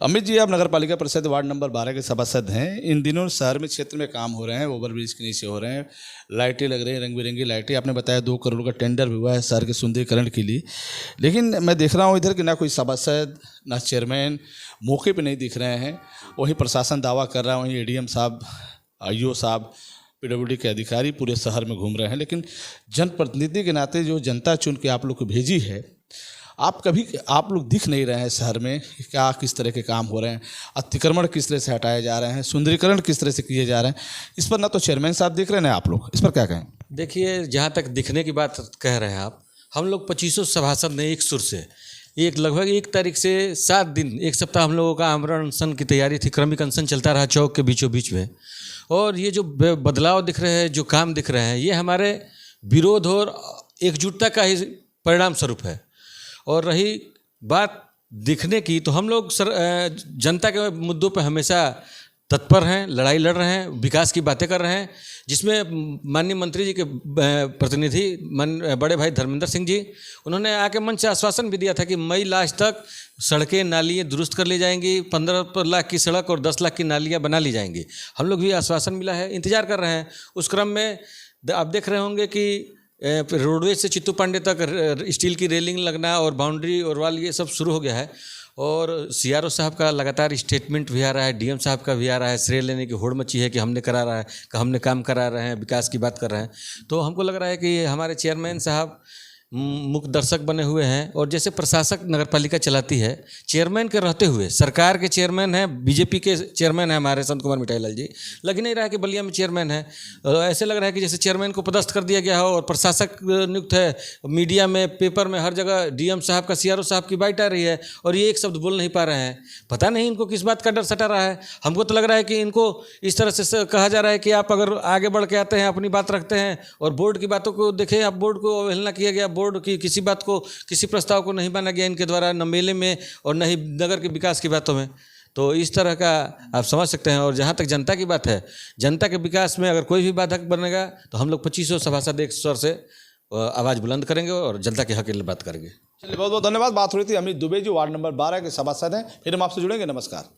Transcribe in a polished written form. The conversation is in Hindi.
अमित जी, आप नगर पालिका परिषद वार्ड नंबर 12 के सभासद हैं। इन दिनों शहर में क्षेत्र में काम हो रहे हैं, ओवरब्रिज के नीचे हो रहे हैं, लाइटें लग रही हैं, रंग बिरंगी लाइटें। आपने बताया 2 करोड़ का टेंडर भी हुआ है शहर के सुंदरीकरण के लिए, लेकिन मैं देख रहा हूँ इधर कि ना कोई सभासद ना चेयरमैन मौके पे नहीं दिख रहे हैं। वहीं प्रशासन दावा कर रहा है, वहीं एडीएम साहब, आईओ साहब, पीडब्ल्यूडी के अधिकारी पूरे शहर में घूम रहे हैं। लेकिन जनप्रतिनिधि के नाते जो जनता चुन के आप लोग को भेजी है, आप लोग दिख नहीं रहे हैं शहर में। क्या किस तरह के काम हो रहे हैं, अतिक्रमण किस तरह से हटाए जा रहे हैं, सुंदरीकरण किस तरह से किए जा रहे हैं, इस पर ना तो चेयरमैन साहब दिख रहे हैं ना आप लोग। इस पर क्या कहें? देखिए, जहाँ तक दिखने की बात कह रहे हैं आप, हम लोग 2500 सभासद ने एक सुर से लगभग 1 तारीख से 7 दिन, 1 सप्ताह हम लोगों का आमरण अनशन की तैयारी थी। क्रमिक अनशन चलता रहा चौक के बीचों बीच में। और ये जो बदलाव दिख रहे हैं, जो काम दिख रहे हैं, ये हमारे विरोध और एकजुटता का ही परिणाम स्वरूप है। और रही बात दिखने की, तो हम लोग जनता के मुद्दों पर हमेशा तत्पर हैं, लड़ाई लड़ रहे हैं, विकास की बातें कर रहे हैं, जिसमें माननीय मंत्री जी के प्रतिनिधि बड़े भाई धर्मेंद्र सिंह जी, उन्होंने आके मंच से आश्वासन भी दिया था कि मई लास्ट तक सड़कें नालियाँ दुरुस्त कर ली जाएंगी, 15 लाख की सड़क और 10 लाख की नालियाँ बना ली जाएंगी। हम लोग भी आश्वासन मिला है, इंतजार कर रहे हैं। उस क्रम में आप देख रहे होंगे कि रोडवेज से चित्तू पांडे तक स्टील की रेलिंग लगना और बाउंड्री और वाल, ये सब शुरू हो गया है। और सीआरओ साहब का लगातार स्टेटमेंट भी आ रहा है, डीएम साहब का भी आ रहा है। श्रेय लेने की होड़ मची है कि हमने करा रहा है, कि हमने काम करा रहे हैं, विकास की बात कर रहे हैं। तो हमको लग रहा है कि हमारे चेयरमैन साहब मुख्य दर्शक बने हुए हैं। और जैसे प्रशासक नगरपालिका चलाती है, चेयरमैन के रहते हुए, सरकार के चेयरमैन हैं, बीजेपी के चेयरमैन हैं हमारे संत कुमार मिठाई लाल जी, लग नहीं रहा है कि बलिया में चेयरमैन है। ऐसे लग रहा है कि जैसे चेयरमैन को पदस्थ कर दिया गया हो और प्रशासक नियुक्त है। मीडिया में, पेपर में, हर जगह डीएम साहब का, सीआरओ साहब की बाइट आ रही है और ये एक शब्द बोल नहीं पा रहे हैं। पता नहीं इनको किस बात का डर सता रहा है। हमको तो लग रहा है कि इनको इस तरह से कहा जा रहा है कि आप अगर आगे बढ़ के आते हैं, अपनी बात रखते हैं और बोर्ड की बातों को देखें, आप बोर्ड को अवहेलना किया गया, बोर्ड की किसी बात को, किसी प्रस्ताव को नहीं माना गया इनके द्वारा, न मेले में और न ही नगर के विकास की बातों में। तो इस तरह का आप समझ सकते हैं। और जहाँ तक जनता की बात है, जनता के विकास में अगर कोई भी बाधक बनेगा तो हम लोग 2500 सभासद एक स्वर से आवाज़ बुलंद करेंगे और जनता के हक के लिए बात करेंगे। चलिए, बहुत बहुत धन्यवाद। बात हो रही थी अमित दुबे जी, वार्ड नंबर 12 के सभासद हैं। फिर हम आपसे जुड़ेंगे। नमस्कार।